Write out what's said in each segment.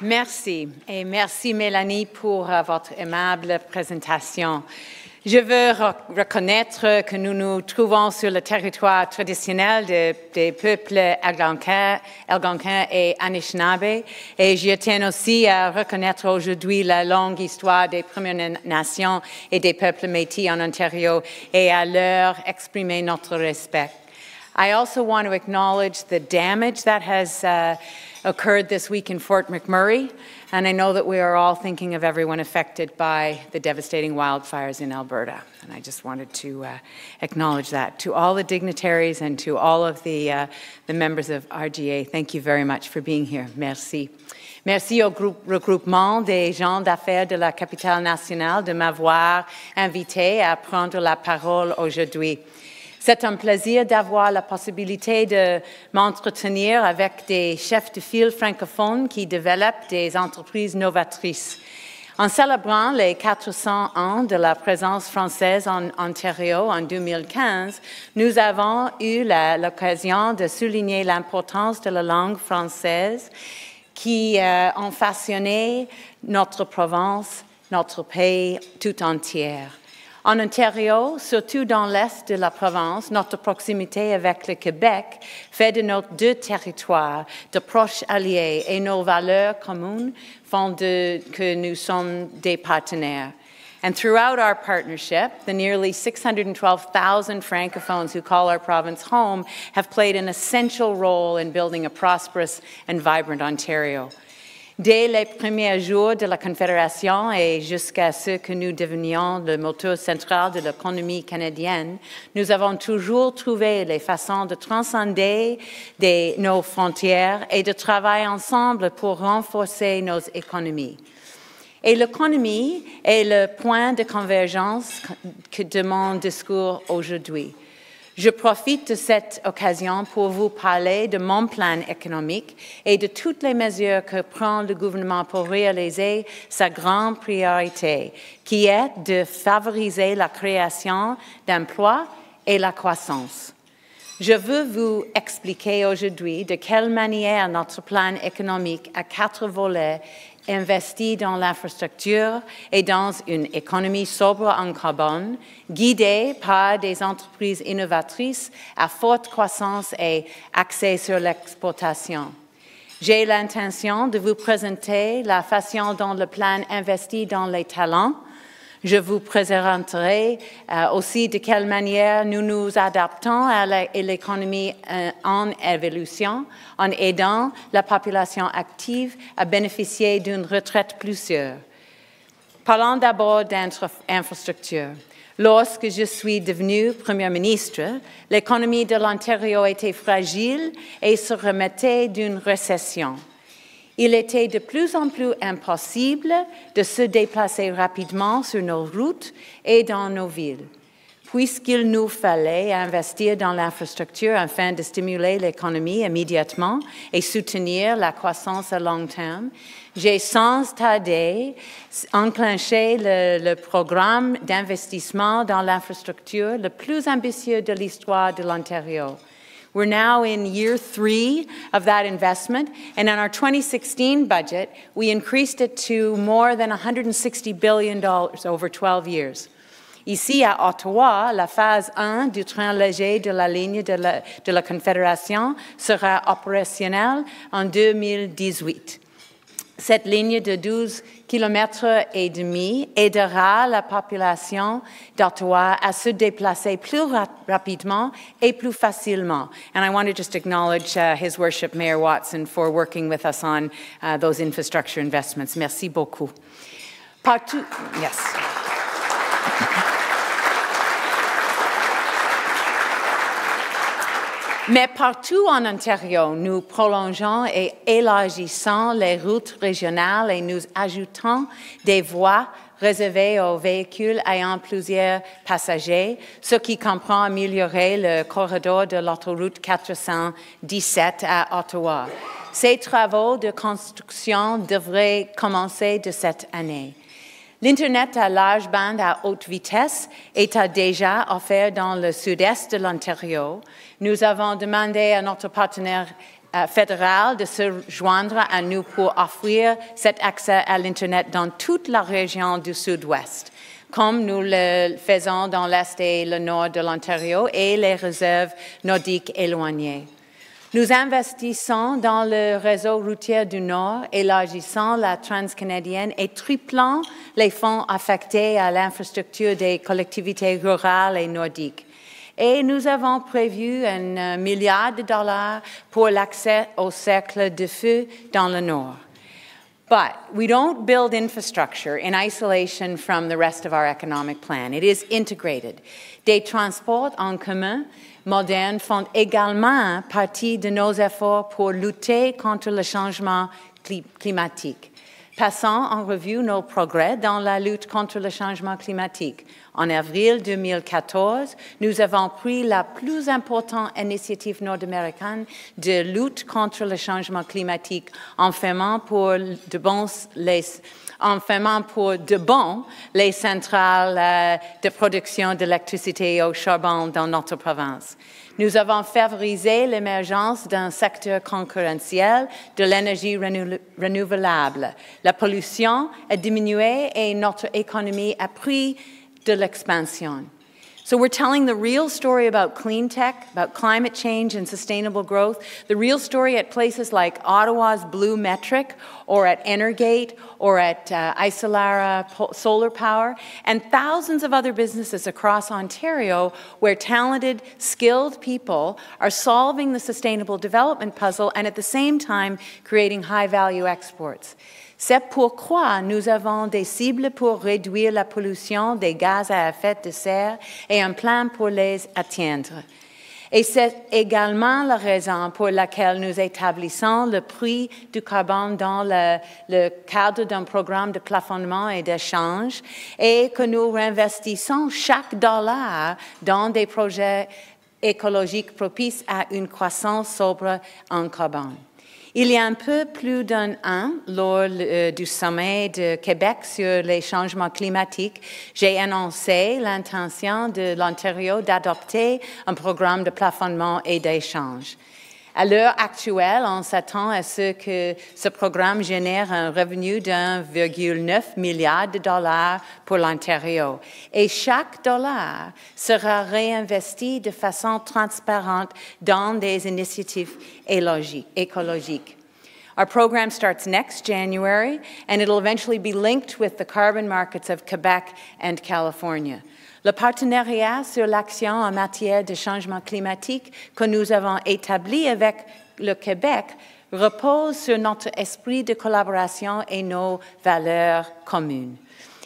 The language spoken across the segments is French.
Merci. Et merci, Mélanie, pour votre aimable présentation. Je veux reconnaître que nous nous trouvons sur le territoire traditionnel des peuples algonquins et Anishinaabe. Et je tiens aussi à reconnaître aujourd'hui la longue histoire des Premières Nations et des peuples Métis en Ontario et à leur exprimer notre respect. I also want to acknowledge the damage that has occurred this week in Fort McMurray, and I know that we are all thinking of everyone affected by the devastating wildfires in Alberta, and I just wanted to acknowledge that. To all the dignitaries and to all of the members of RGA, thank you very much for being here. Merci. Merci au regroupement des gens d'affaires de la capitale nationale de m'avoir invité à prendre la parole aujourd'hui. C'est un plaisir d'avoir la possibilité de m'entretenir avec des chefs de file francophones qui développent des entreprises novatrices. En célébrant les 400 ans de la présence française en Ontario en 2015, nous avons eu l'occasion de souligner l'importance de la langue française qui ont façonné notre province, notre pays tout entier. En Ontario, surtout dans l'est de la province, notre proximité avec le Québec fait de nos deux territoires de proches alliés et nos valeurs communes font que nous sommes des partenaires. And throughout our partnership, the nearly 612,000 Francophones who call our province home have played an essential role in building a prosperous and vibrant Ontario. Dès les premiers jours de la Confédération et jusqu'à ce que nous devenions le moteur central de l'économie canadienne, nous avons toujours trouvé les façons de transcender nos frontières et de travailler ensemble pour renforcer nos économies. Et l'économie est le point de convergence de mon discours aujourd'hui. Je profite de cette occasion pour vous parler de mon plan économique et de toutes les mesures que prend le gouvernement pour réaliser sa grande priorité, qui est de favoriser la création d'emplois et la croissance. Je veux vous expliquer aujourd'hui de quelle manière notre plan économique à 4 volets investi dans l'infrastructure et dans une économie sobre en carbone, guidée par des entreprises innovatrices à forte croissance et axées sur l'exportation. J'ai l'intention de vous présenter la façon dont le plan investit dans les talents. Je vous présenterai aussi de quelle manière nous nous adaptons à l'économie en évolution en aidant la population active à bénéficier d'une retraite plus sûre. Parlons d'abord d'infrastructure. Lorsque je suis devenue Première ministre, l'économie de l'Ontario était fragile et se remettait d'une récession. Il était de plus en plus impossible de se déplacer rapidement sur nos routes et dans nos villes. Puisqu'il nous fallait investir dans l'infrastructure afin de stimuler l'économie immédiatement et soutenir la croissance à long terme, j'ai sans tarder enclenché le programme d'investissement dans l'infrastructure le plus ambitieux de l'histoire de l'Ontario. We're now in year 3 of that investment, and in our 2016 budget, we increased it to more than $160 billion over 12 years. Ici, à Ottawa, la phase 1 du train léger de la ligne de la Confédération sera opérationnelle en 2018. Cette ligne de 12 km et demi aidera la population d'Ottawa à se déplacer plus rapidement et plus facilement. And I want to just acknowledge His Worship Mayor Watson for working with us on those infrastructure investments. Merci beaucoup. Partout, yes. Mais partout en Ontario, nous prolongeons et élargissons les routes régionales et nous ajoutons des voies réservées aux véhicules ayant plusieurs passagers, ce qui comprend améliorer le corridor de l'autoroute 417 à Ottawa. Ces travaux de construction devraient commencer de cette année. L'Internet à large bande à haute vitesse est déjà offert dans le sud-est de l'Ontario. Nous avons demandé à notre partenaire fédéral de se joindre à nous pour offrir cet accès à l'Internet dans toute la région du Sud-Ouest, comme nous le faisons dans l'Est et le Nord de l'Ontario et les réserves nordiques éloignées. Nous investissons dans le réseau routier du Nord, élargissant la transcanadienne et triplant les fonds affectés à l'infrastructure des collectivités rurales et nordiques. Et nous avons prévu $1 milliard pour l'accès au cercle de feu dans le Nord. But we don't build infrastructure in isolation from the rest of our economic plan. It is integrated. Des transports en commun modernes font également partie de nos efforts pour lutter contre le changement climatique. Passons en revue nos progrès dans la lutte contre le changement climatique. En avril 2014, nous avons pris la plus importante initiative nord-américaine de lutte contre le changement climatique en fermant pour de bon les centrales de production d'électricité au charbon dans notre province. Nous avons favorisé l'émergence d'un secteur concurrentiel de l'énergie renouvelable. La pollution a diminué et notre économie a pris de l'expansion. So we're telling the real story about clean tech, about climate change and sustainable growth, the real story at places like Ottawa's Blue Metric or at Energate or at Isolara Solar Power and thousands of other businesses across Ontario where talented, skilled people are solving the sustainable development puzzle and at the same time creating high-value exports. C'est pourquoi nous avons des cibles pour réduire la pollution des gaz à effet de serre et un plan pour les atteindre. Et c'est également la raison pour laquelle nous établissons le prix du carbone dans le cadre d'un programme de plafonnement et d'échange et que nous réinvestissons chaque dollar dans des projets écologiques propices à une croissance sobre en carbone. Il y a un peu plus d'un an, lors du sommet de Québec sur les changements climatiques, j'ai annoncé l'intention de l'Ontario d'adopter un programme de plafonnement et d'échange. À l'heure actuelle, on s'attend à ce que ce programme génère un revenu d'1,9 milliard de dollars pour l'Ontario. Et chaque dollar sera réinvesti de façon transparente dans des initiatives écologiques. Our program starts next January, and it'll eventually be linked with the carbon markets of Quebec and California. Le partenariat sur l'action en matière de changement climatique que nous avons établi avec le Québec repose sur notre esprit de collaboration et nos valeurs communes.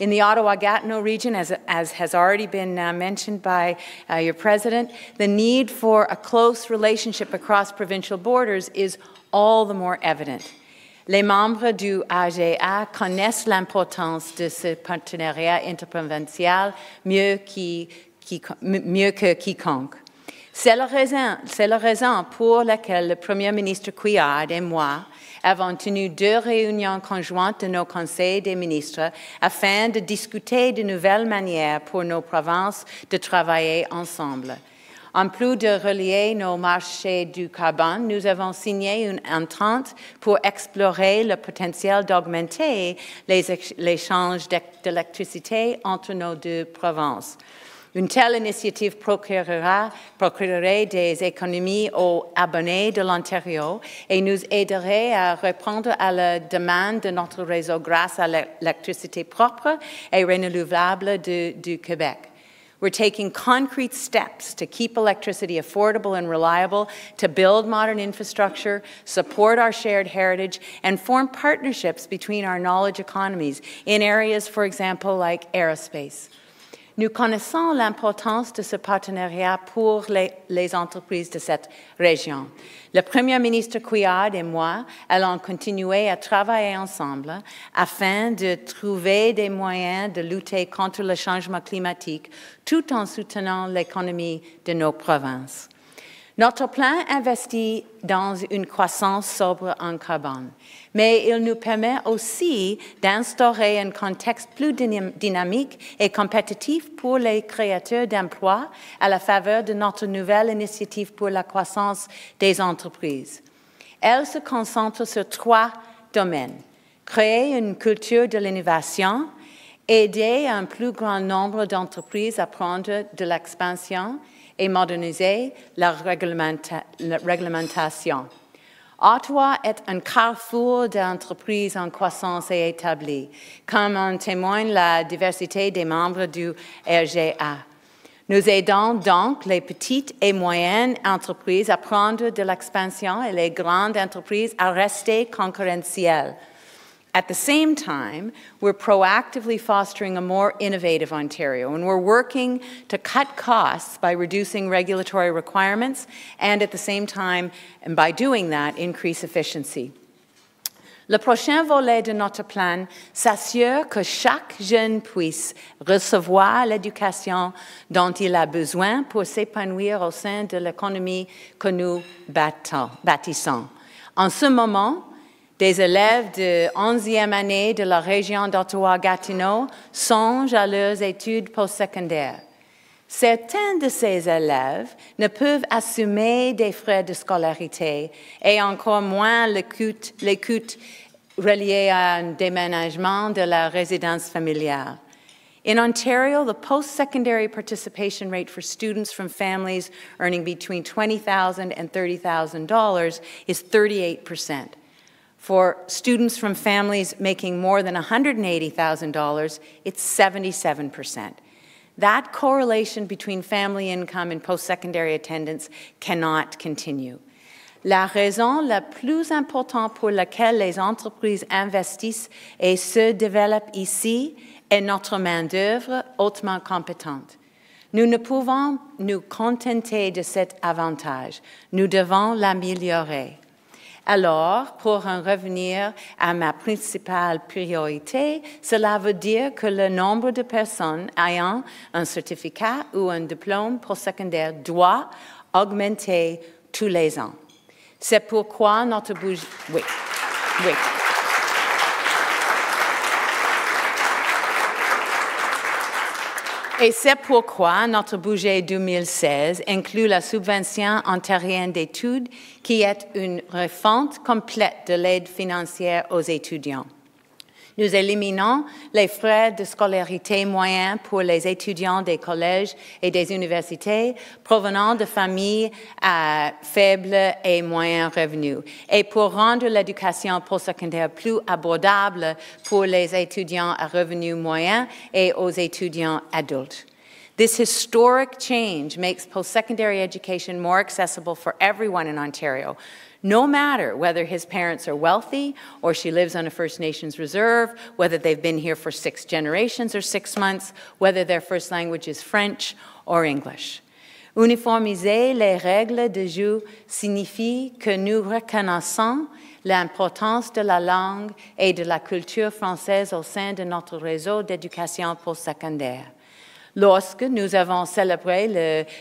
In the Ottawa-Gatineau region, as has already been mentioned by your president, the need for a close relationship across provincial borders is all the more evident. Les membres du RGA connaissent l'importance de ce partenariat interprovincial mieux que quiconque. C'est la raison pour laquelle le Premier ministre Couillard et moi avons tenu 2 réunions conjointes de nos conseils des ministres afin de discuter de nouvelles manières pour nos provinces de travailler ensemble. En plus de relier nos marchés du carbone, nous avons signé une entente pour explorer le potentiel d'augmenter les échanges d'électricité entre nos 2 provinces. Une telle initiative procurerait des économies aux abonnés de l'Ontario et nous aiderait à répondre à la demande de notre réseau grâce à l'électricité propre et renouvelable du Québec. We're taking concrete steps to keep electricity affordable and reliable, to build modern infrastructure, support our shared heritage, and form partnerships between our knowledge economies in areas, for example, like aerospace. Nous connaissons l'importance de ce partenariat pour les entreprises de cette région. Le Premier ministre Couillard et moi allons continuer à travailler ensemble afin de trouver des moyens de lutter contre le changement climatique tout en soutenant l'économie de nos provinces. Notre plan investit dans une croissance sobre en carbone, mais il nous permet aussi d'instaurer un contexte plus dynamique et compétitif pour les créateurs d'emplois à la faveur de notre nouvelle initiative pour la croissance des entreprises. Elle se concentre sur 3 domaines. Créer une culture de l'innovation, aider un plus grand nombre d'entreprises à prendre de l'expansion et moderniser la réglementation. Ottawa est un carrefour d'entreprises en croissance et établies, comme en témoigne la diversité des membres du RGA. Nous aidons donc les petites et moyennes entreprises à prendre de l'expansion et les grandes entreprises à rester concurrentielles. At the same time, we're proactively fostering a more innovative Ontario, and we're working to cut costs by reducing regulatory requirements and at the same time, and by doing that, increase efficiency. Le prochain volet de notre plan s'assure que chaque jeune puisse recevoir l'éducation dont il a besoin pour s'épanouir au sein de l'économie que nous bâtissons. En ce moment, des élèves de 11e année de la région d'Ottawa-Gatineau songent à leurs études postsecondaires. Certains de ces élèves ne peuvent assumer des frais de scolarité et encore moins les coûts reliés à un déménagement de la résidence familiale. In Ontario, the post-secondary participation rate for students from families earning between $20,000 and $30,000 is 38%. For students from families making more than $180,000, it's 77%. That correlation between family income and post-secondary attendance cannot continue. La raison la plus importante pour laquelle les entreprises investissent et se développent ici est notre main-d'œuvre hautement compétente. Nous ne pouvons nous contenter de cet avantage. Nous devons l'améliorer. Alors, pour en revenir à ma principale priorité, cela veut dire que le nombre de personnes ayant un certificat ou un diplôme postsecondaire doit augmenter tous les ans. C'est pourquoi notre budget... Oui. Et c'est pourquoi notre budget 2016 inclut la subvention ontarienne d'études qui est une refonte complète de l'aide financière aux étudiants. Nous éliminons les frais de scolarité moyens pour les étudiants des collèges et des universités provenant de familles à faibles et moyens revenus et pour rendre l'éducation postsecondaire plus abordable pour les étudiants à revenus moyens et aux étudiants adultes. This historic change makes post-secondary education more accessible for everyone in Ontario, no matter whether his parents are wealthy or she lives on a First Nations reserve, whether they've been here for 6 generations or 6 months, whether their first language is French or English. Uniformiser les règles de jeu signifie que nous reconnaissons l'importance de la langue et de la culture française au sein de notre réseau d'éducation postsecondaire. Lorsque nous avons célébré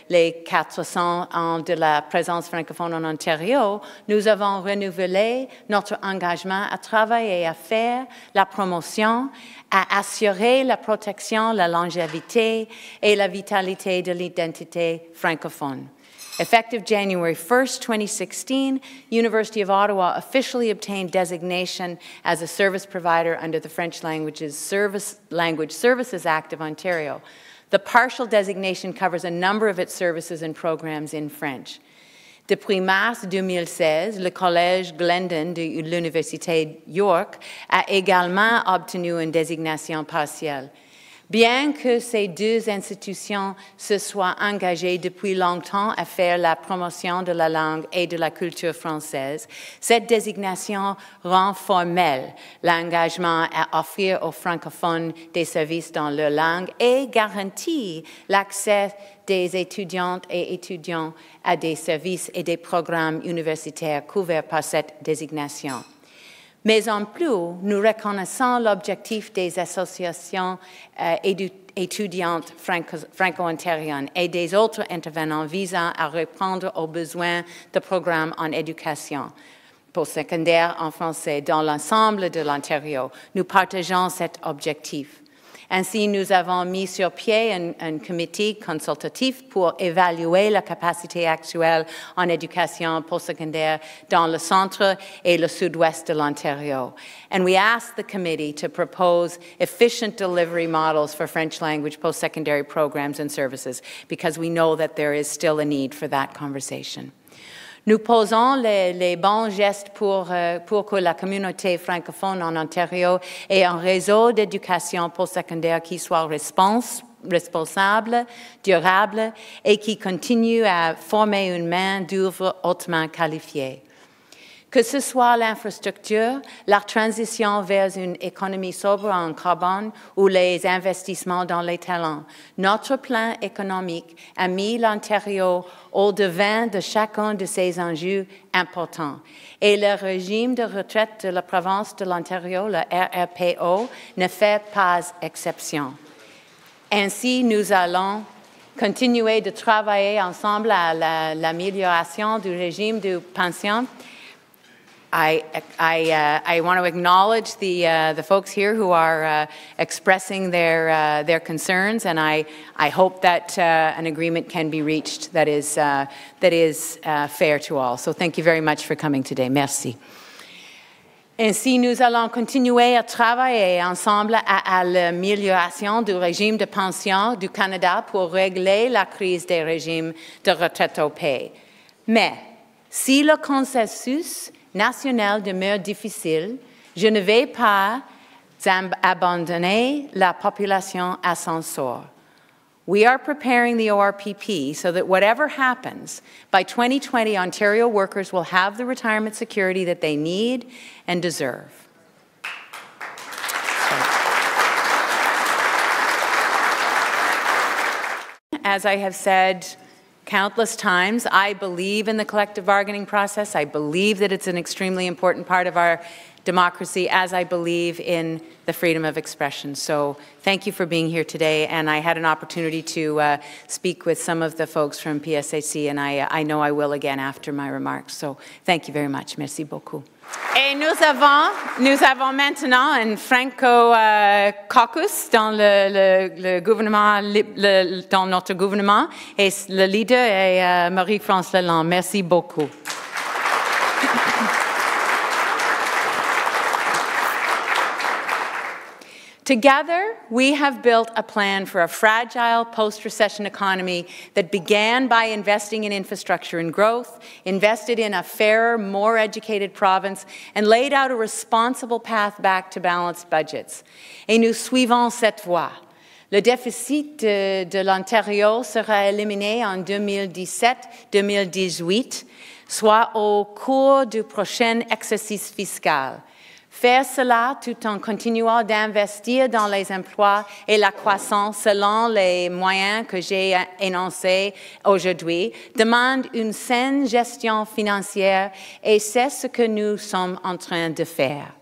les 400 ans de la présence francophone en Ontario, nous avons renouvelé notre engagement à travailler à faire la promotion, à assurer la protection, la longévité et la vitalité de l'identité francophone. Effective January 1st, 2016, University of Ottawa officially obtained designation as a service provider under the French Language Services Act of Ontario. The partial designation covers a number of its services and programs in French. Depuis mars 2016, le Collège Glendon de l'Université York a également obtenu une désignation partielle. Bien que ces 2 institutions se soient engagées depuis longtemps à faire la promotion de la langue et de la culture française, cette désignation rend formel l'engagement à offrir aux francophones des services dans leur langue et garantit l'accès des étudiantes et étudiants à des services et des programmes universitaires couverts par cette désignation. Mais en plus, nous reconnaissons l'objectif des associations étudiantes franco-ontariennes et des autres intervenants visant à répondre aux besoins de programmes en éducation postsecondaire en français dans l'ensemble de l'Ontario. Nous partageons cet objectif. Ainsi, nous avons mis sur pied un comité consultatif pour évaluer la capacité actuelle en éducation postsecondaire dans le centre et le sud-ouest de l'Ontario. And we asked the committee to propose efficient delivery models for French language post-secondary programs and services, because we know that there is still a need for that conversation. Nous posons les bons gestes pour que la communauté francophone en Ontario ait un réseau d'éducation postsecondaire qui soit responsable, durable et qui continue à former une main-d'œuvre hautement qualifiée. Que ce soit l'infrastructure, la transition vers une économie sobre en carbone ou les investissements dans les talents, notre plan économique a mis l'Ontario au-devant de chacun de ces enjeux importants. Et le régime de retraite de la province de l'Ontario, le RRPO, ne fait pas exception. Ainsi, nous allons continuer de travailler ensemble à l'amélioration du régime de pension. I want to acknowledge the folks here who are expressing their concerns, and I hope that an agreement can be reached that is fair to all. So thank you very much for coming today. Merci. Ainsi, nous allons continuer à travailler ensemble à l'amélioration du régime de pension du Canada pour régler la crise des régimes de retraite au pays. Mais si le consensus national demeure difficile, je ne vais pas abandonner la population à son sort. We are preparing the ORPP so that whatever happens, by 2020, Ontario workers will have the retirement security that they need and deserve. As I have said countless times, I believe in the collective bargaining process. I believe that it's an extremely important part of our democracy, as I believe in the freedom of expression. So thank you for being here today. And I had an opportunity to speak with some of the folks from PSAC, and I know I will again after my remarks. So thank you very much. Merci beaucoup. Et nous avons maintenant un franco-caucus dans le gouvernement, dans notre gouvernement, et le leader est Marie-France Lalonde. Merci beaucoup. Together, we have built a plan for a fragile post-recession economy that began by investing in infrastructure and growth, invested in a fairer, more educated province, and laid out a responsible path back to balanced budgets. Et nous suivons cette voie. Le déficit de l'Ontario sera éliminé en 2017-2018, soit au cours du prochain exercice fiscal. Faire cela tout en continuant d'investir dans les emplois et la croissance selon les moyens que j'ai énoncés aujourd'hui demande une saine gestion financière et c'est ce que nous sommes en train de faire.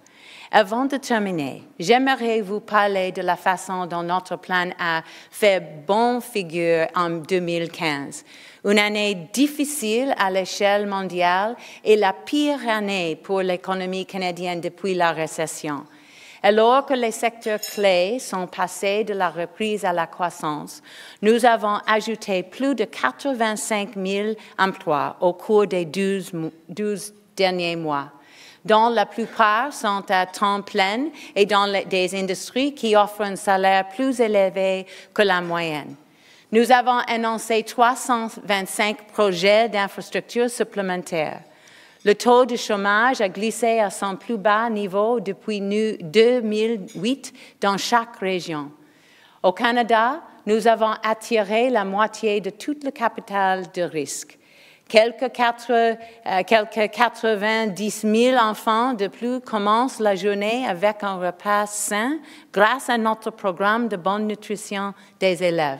Avant de terminer, j'aimerais vous parler de la façon dont notre plan a fait bonne figure en 2015. Une année difficile à l'échelle mondiale et la pire année pour l'économie canadienne depuis la récession. Alors que les secteurs clés sont passés de la reprise à la croissance, nous avons ajouté plus de 85 000 emplois au cours des 12 derniers mois, dont la plupart sont à temps plein et dans des industries qui offrent un salaire plus élevé que la moyenne. Nous avons annoncé 325 projets d'infrastructures supplémentaires. Le taux de chômage a glissé à son plus bas niveau depuis 2008 dans chaque région. Au Canada, nous avons attiré la moitié de tout le capital de risque. Quelques 90 000 enfants de plus commencent la journée avec un repas sain grâce à notre programme de bonne nutrition des élèves.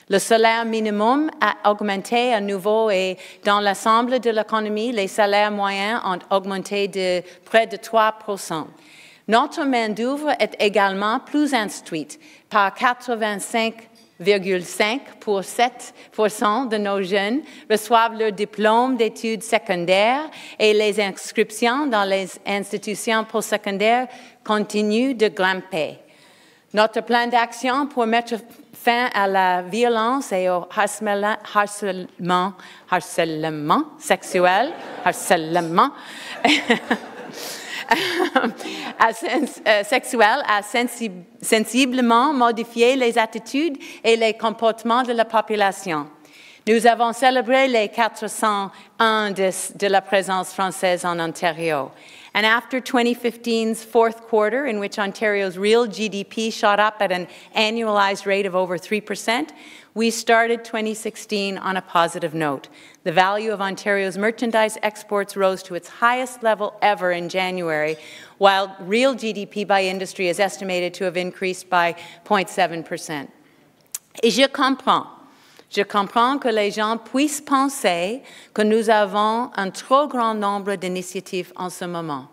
Le salaire minimum a augmenté à nouveau et dans l'ensemble de l'économie, les salaires moyens ont augmenté de près de 3%. Notre main-d'œuvre est également plus instruite par 85,5% de nos jeunes reçoivent leur diplôme d'études secondaires et les inscriptions dans les institutions postsecondaires continuent de grimper. Notre plan d'action pour mettre fin à la violence et au harcèlement sexuel, sexuel a sensiblement modifié les attitudes et les comportements de la population. Nous avons célébré les 400 ans de la présence française en Ontario. And after 2015's fourth quarter, in which Ontario's real GDP shot up at an annualized rate of over 3%, we started 2016 on a positive note. The value of Ontario's merchandise exports rose to its highest level ever in January, while real GDP by industry is estimated to have increased by 0.7%. Et je comprends que les gens puissent penser que nous avons un trop grand nombre d'initiatives en ce moment.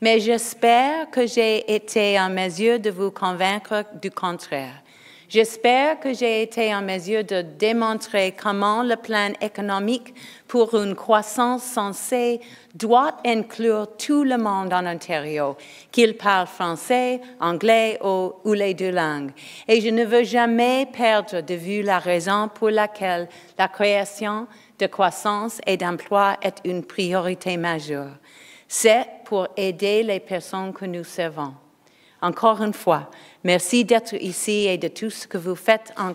Mais j'espère que j'ai été en mesure de vous convaincre du contraire. J'espère que j'ai été en mesure de démontrer comment le plan économique pour une croissance sensée doit inclure tout le monde en Ontario, qu'il parle français, anglais ou les deux langues. Et je ne veux jamais perdre de vue la raison pour laquelle la création de croissance et d'emploi est une priorité majeure. C'est pour aider les personnes que nous servons. Encore une fois, merci d'être ici et de tout ce que vous faites en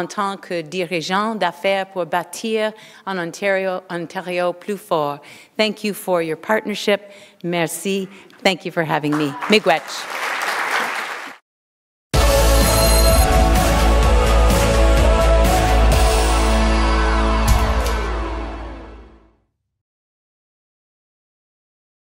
tant que dirigeant d'affaires pour bâtir un Ontario plus fort. Thank you for your partnership. Merci. Thank you for having me. Miigwech.